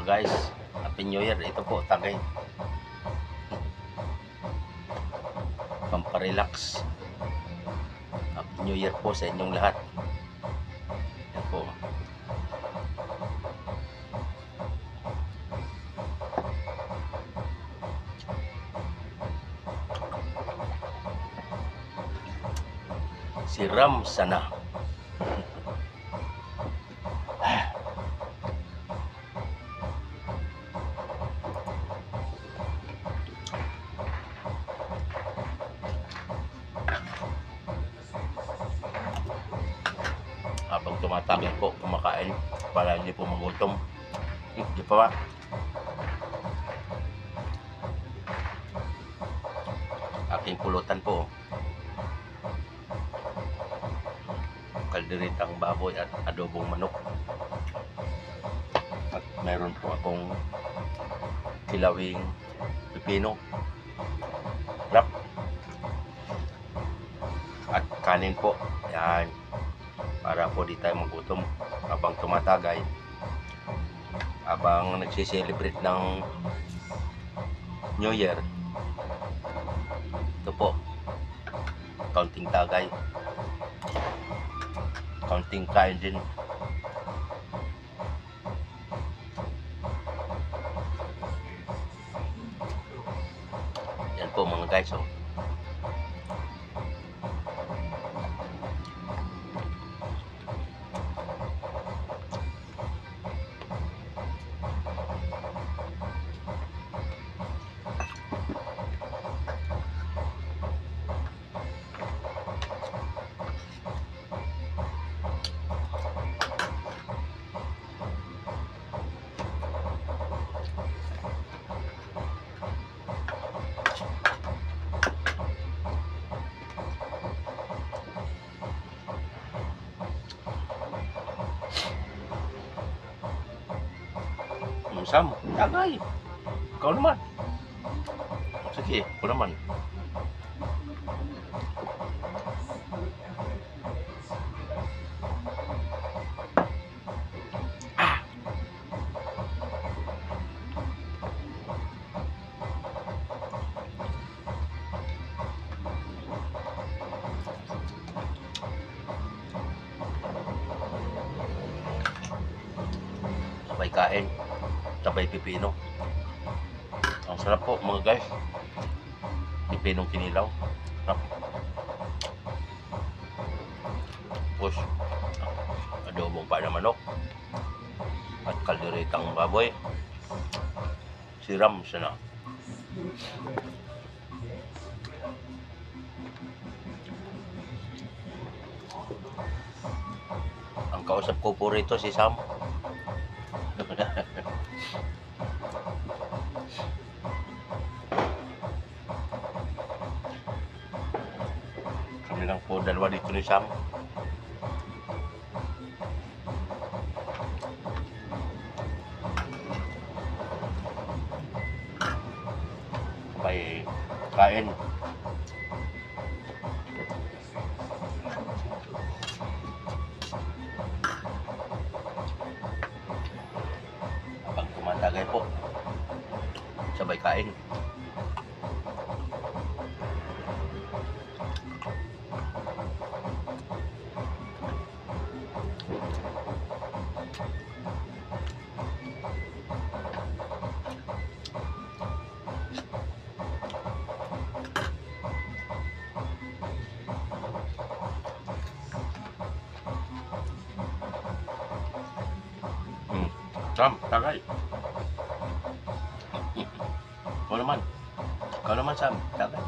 guys, Happy New Year. Ito po, Tagay. Pamparelax. Happy New Year po sa inyong lahat. Yan po. Si Ram sana. Habang tumatagay po, kumakain para hindi po magutom. Di pa ba? Aking pulutan po. Kalderitang baboy at adobong manok. At meron po akong kilawing pipino, wrap, at kanin po. Yan. Para po di tayo magutom habang tumatagay, habang nagsiselebrate ng New Year. Ito po, kaunting tagay, kaunting kain din. Yan po mga guys, oh. Sam, tagay. Ikaw naman. Sige, ako naman. Sabay kain, sabay pipino. Ang sarap po mga guys. Pipinong kinilaw. Sarap. Tapos adobong pa na manok at kalderitang baboy. Siram sana. Ang kausap ko po rito si Sam. Kami lang po dalawa dito ni Sam. Sabay kain. Habang tumatagay po, sabay kain. Sam, tagay. Ikaw naman. Ikaw naman, Sam, tagay.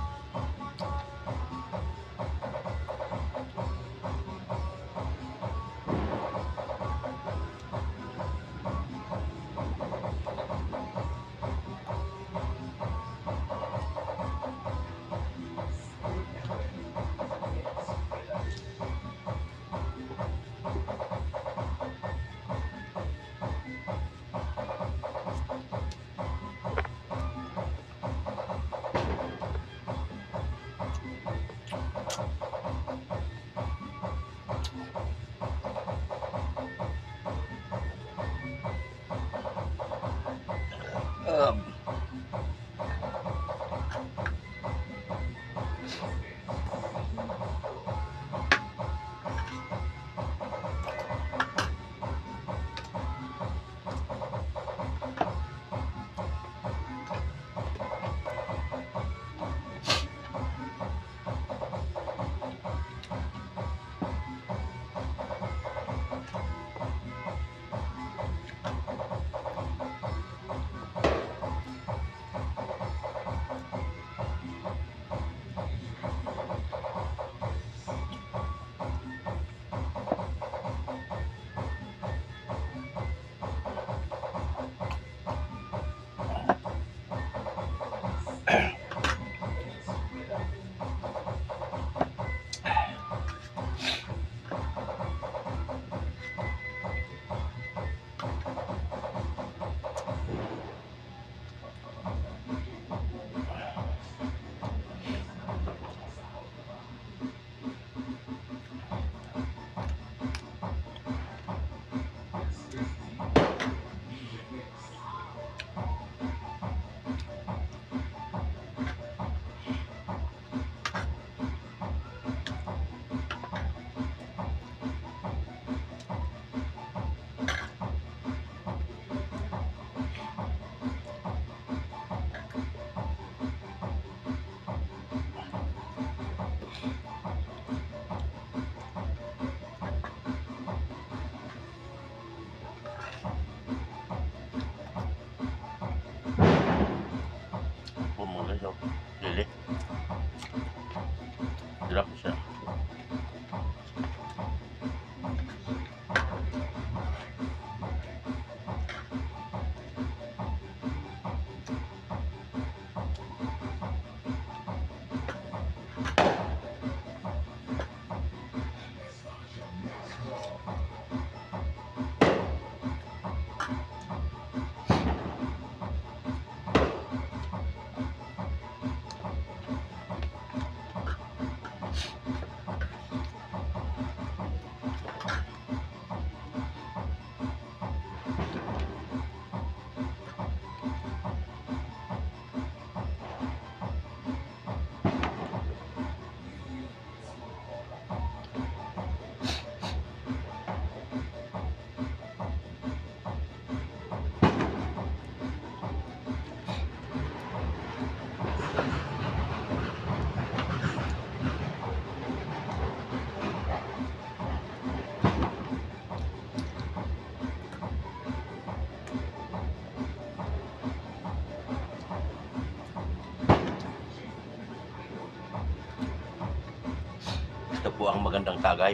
Ito po ang magandang tagay.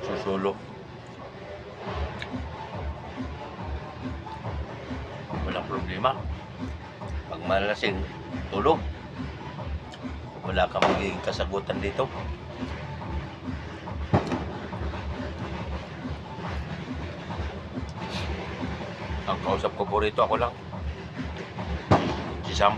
Susulo. Walang problema. Pag malasing, tulog. Wala kang magiging kasagutan dito. Ang kausap ko po rito, ako lang. Si Sam.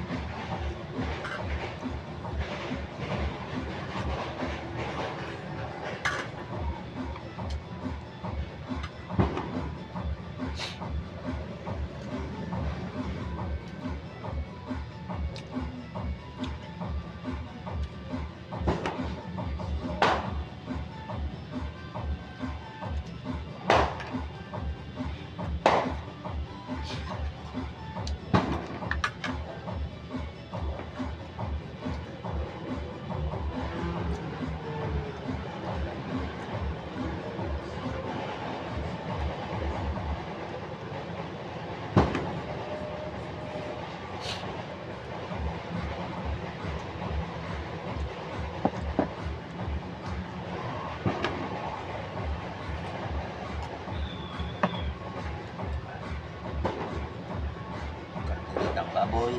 Ng baboy,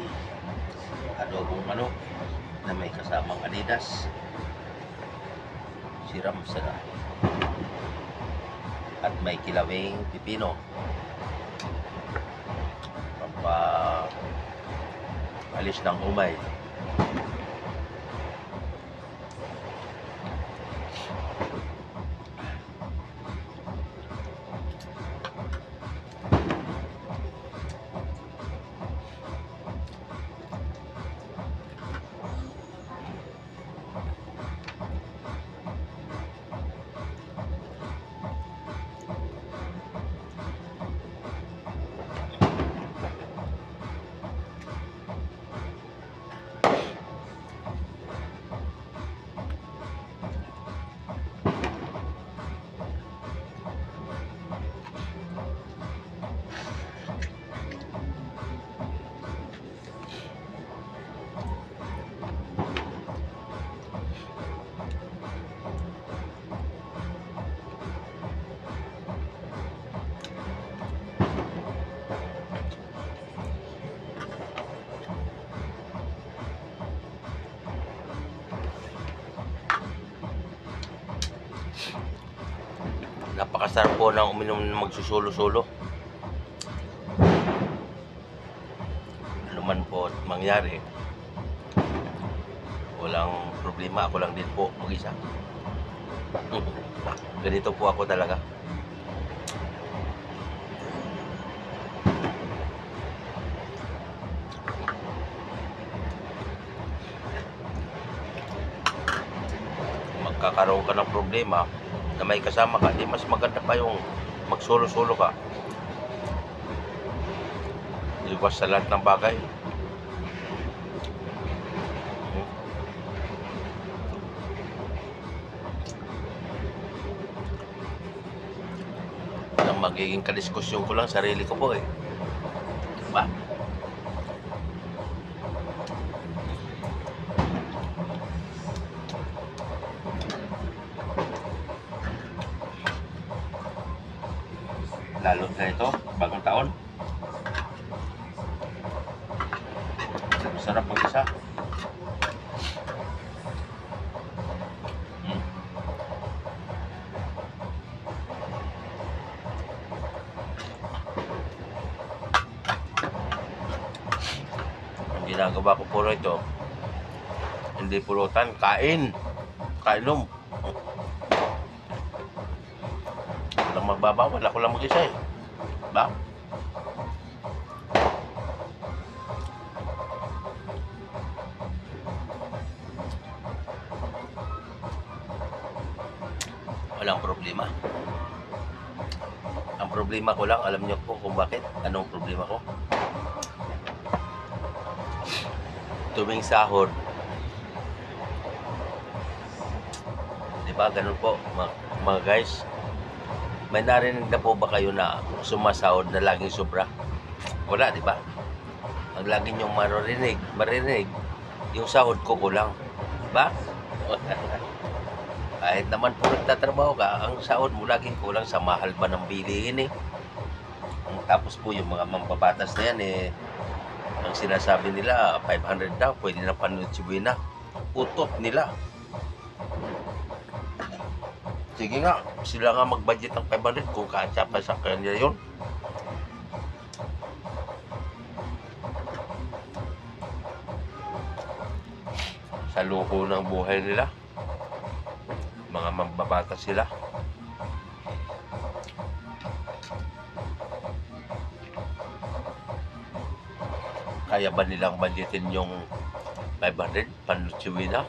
adobong manok na may kasamang Adidas, siram sarap, at may kilawing pipino alis ng umay. Napakasarap po ng uminom ng magsusulo-sulo. Ano man po mangyari, walang problema. Ako lang din po mag-isa. Ganito po ako talaga. Magkakaroon ka ng problema na may kasama ka, di mas maganda pa yung magsolo-solo ka. Iwas sa lahat ng bagay. Ang magiging kadiskusyon ko lang, sarili ko po eh. Diba? Lalo na ito, bagong taon. Masarap mag-isa. Ang ginagawa ko puro ito, hindi pulutan, kain. Kainom. Walang magbabawal, ako lang mag-isa eh. Diba? Walang problema. Ang problema ko lang, alam niyo po kung bakit. Anong problema ko? Tuwing sahod, diba ganun po mga guys? May narinig na po ba kayo na sumasahod na laging sobra? Wala, di ba? Ang lagi niyong marinig, yung sahod ko kulang. Di ba? Kahit naman po nagtatrabaho ka, ang sahod mo laging kulang sa mahal ba ng bilihin eh. Tapos po yung mga mambabatas na yan eh, ang sinasabi nila 500 daw, pwede na panutsibuhin na. Utot nila. Sige nga, sila nga mag-budget ng 500 kung kasya pa sa kanya yun. Sa loko ng buhay nila, mga mambabatas sila. Kaya ba nilang budgetin yung 500 panutsibuhin na?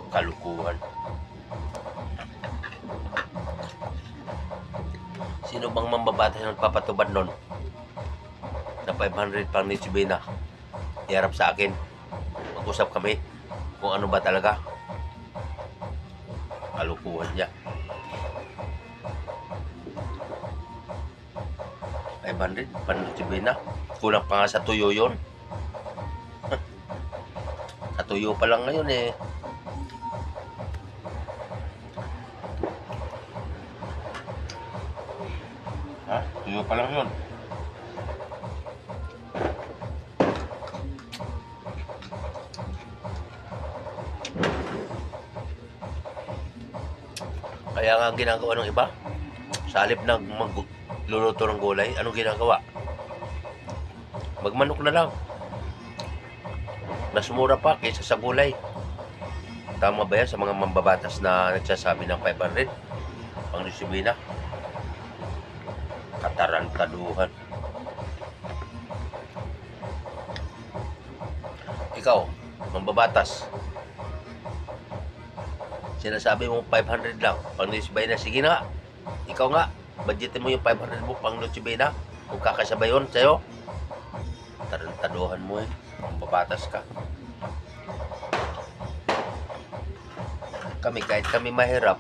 Kalukuhan. Sino bang mambabatas ang nagpapatubad nun? Na 500 pang nitsibina. Iharap sa akin. Mag-usap kami kung ano ba talaga. Kalukuhan niya. 500 pang nitsibina. Kulang pa nga sa tuyo yun. Sa tuyo pa lang ngayon eh. Ha? Tuyo pa lang yun. Kaya nga ang ginagawa ng iba, sa halip na magluluto ng gulay, anong ginagawa? Magmanok na lang. Mas mura pa kaysa sa gulay. Tama ba yan sa mga mambabatas na nagsasabi ng 500? Pang disibina? Katarantaduhan. Ikaw, mambabatas. Sinasabi mo 500 lang. Pang disibina, sige na. Ikaw nga, budgetin mo yung 500 mo pang disibina. Kung kakasabay yun sa'yo. Tarantaduhan mo eh. Mambabatas ka. Kami, kahit kami mahirap,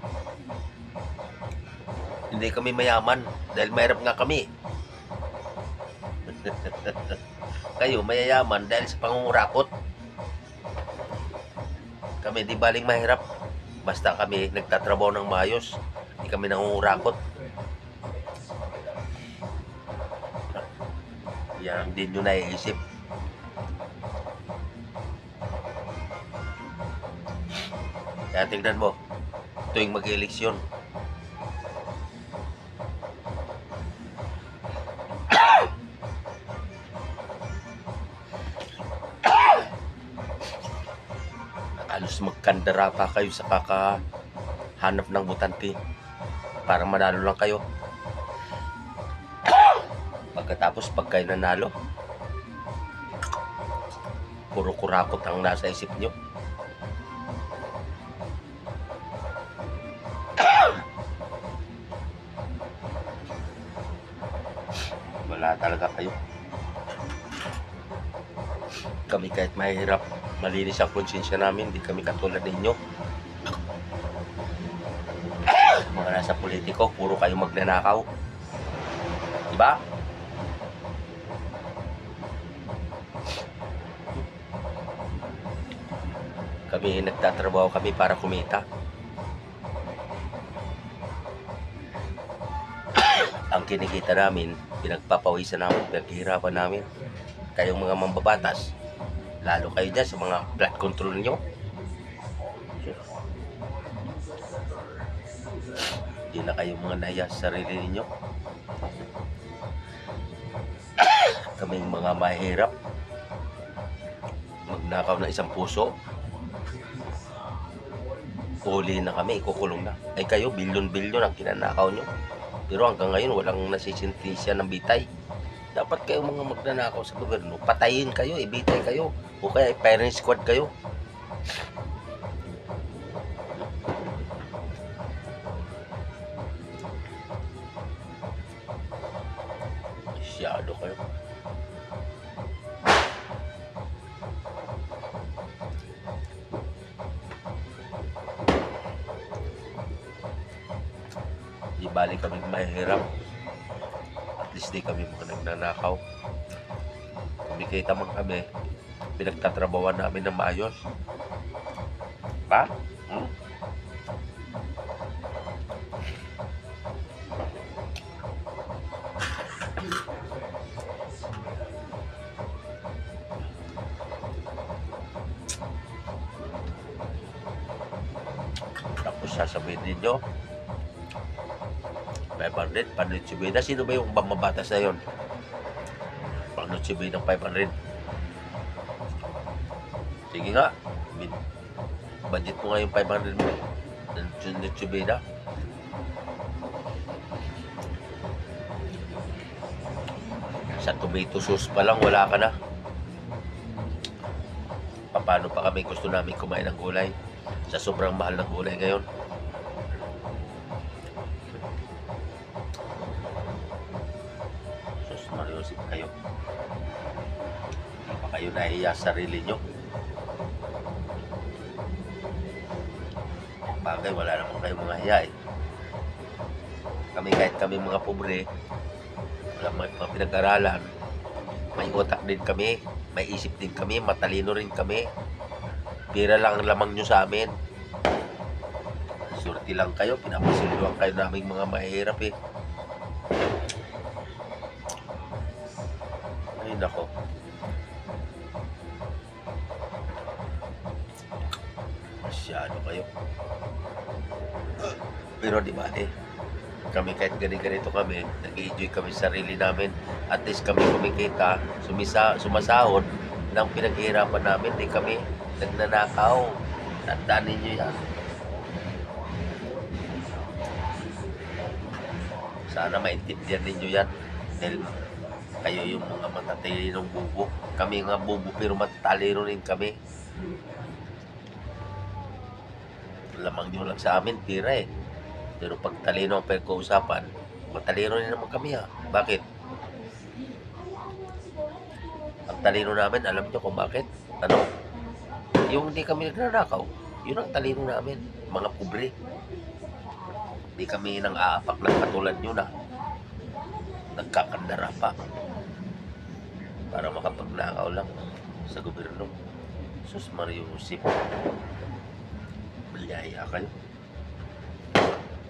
hindi kami mayaman dahil mahirap nga kami. Kayo mayayaman dahil sa pangungurakot. Kami di baling mahirap basta kami nagtatrabaho ng maayos. Hindi kami nangungurakot. Yan din nyo naiisip. Kaya tignan mo, tuwing mag-eleksyon, halos magkandara pa kayo sa kakahanap ng butante para manalo lang kayo. Pagkatapos pag kayo nanalo, puro kurakot ang nasa isip nyo. Wala talaga kayo. Kami kahit mahirap, malinis ang konsensya namin, hindi kami katulad ninyo. Mga nasa politiko, puro kayo magnanakaw. Diba? Kami nagtatrabaho kami para kumita. Ang kinikita namin, pinagpapawisan namin, pinaghihirapan namin. Kayong mga mambabatas, lalo kayo dyan sa mga blood control nyo. Hindi na kayo mga naya sa sarili ninyo. Kaming mga mahirap, magnakaw ng isang puso, huli na kami, ikukulong na. Ay kayo, bilyon-bilyon ang kinanakaw nyo. Pero hanggang ngayon, walang nasisentisya ng bitay. Dapat kayo mga magnanakaw sa gobyerno, patayin kayo, ibitay kayo, o kaya firing squad kayo. Masyado kayo. Di balik kami mahirap. At least di kami mga nagnanakaw. Kumikita man kami, pinagtatrabawan namin ng maayos. Ba? Hmm? Tapos sasabihin ninyo, 500, panitsibida. Sino ba yung mamabatas na yun? Panitsibida ng 500. Sige nga, budget mo nga yung 500 mo. Panitsibida. Sa tomato sauce pa lang, wala ka na. Paano pa kami gusto namin kumain ng gulay? Sa sobrang mahal ng gulay ngayon. Sus, mariusip kayo. Hindi pa kayo nahiya sa sarili nyo. Bagay, wala naman kayo mga hiya eh. Kami kahit kami mga pobre, wala mga pinag-aralan, may utak din kami, may isip din kami, matalino rin kami. Pira lang ang lamang nyo sa amin. Surti lang kayo, pinapasiluan kayo naming mga mahirap eh. Ay nako. Masyado kayo. Pero di ba kami kahit ganito kami, nag-enjoy kami sa sarili namin. At least kami kumikita, sumasahod ng pinaghihirapan namin. Di kami nagnanakaw. Tandaan ninyo yan. Sana maintindihan ninyo yan. Dahil kayo yung mga matatalinong bubo. Kami nga bubo pero matatalino rin kami. Lamang nyo lang sa amin, tira eh. Pero pag talino ang pagkausapan, matalino rin naman kami ha. Bakit? Ang talino namin, alam nyo kung bakit? Ano? Yung hindi kami nagnanakaw, yun ang talino namin. Mga pobre. Hindi kami nang aapak ng katulad nyo na nagkakandara pa para makapagnakaw lang sa gobyerno. Sus Mario Josep. Maliyaya kayo.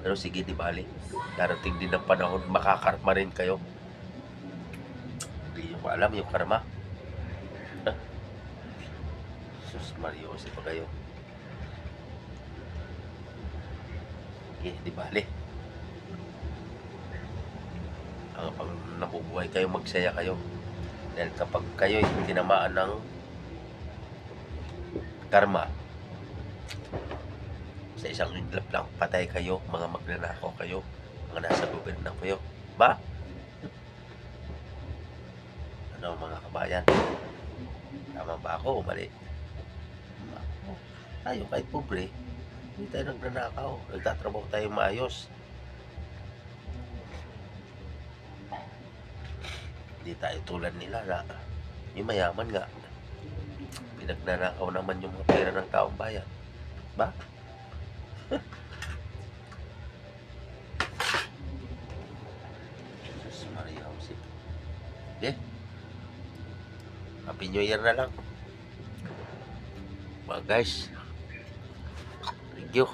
Pero sige, di bali. Darating din ang panahon, makakarma rin kayo. Hindi nyo pa alam yung karma. Sus Mario Josep pa kayo. Di bali. Ang pag nabubuhay kayo, magsaya kayo. Dahil kapag kayo tinamaan ng karma, sa isang iglap lang, patay kayo, mga magnanakaw kayo, mga nasa gobyerno kayo. Ba? Ano mga kabayan? Tama ba ako o mali? Tayo kahit pobre, hindi tayo nagnanakaw. Nagtatrabaho tayo maayos. Hindi tayo tulad nila na yung mayaman nga. Pinagnanakaw naman yung mga pera ng taong bayan. Ba? Sus Maria Jose. Happy New Year na lang. Mga guys. Thank you.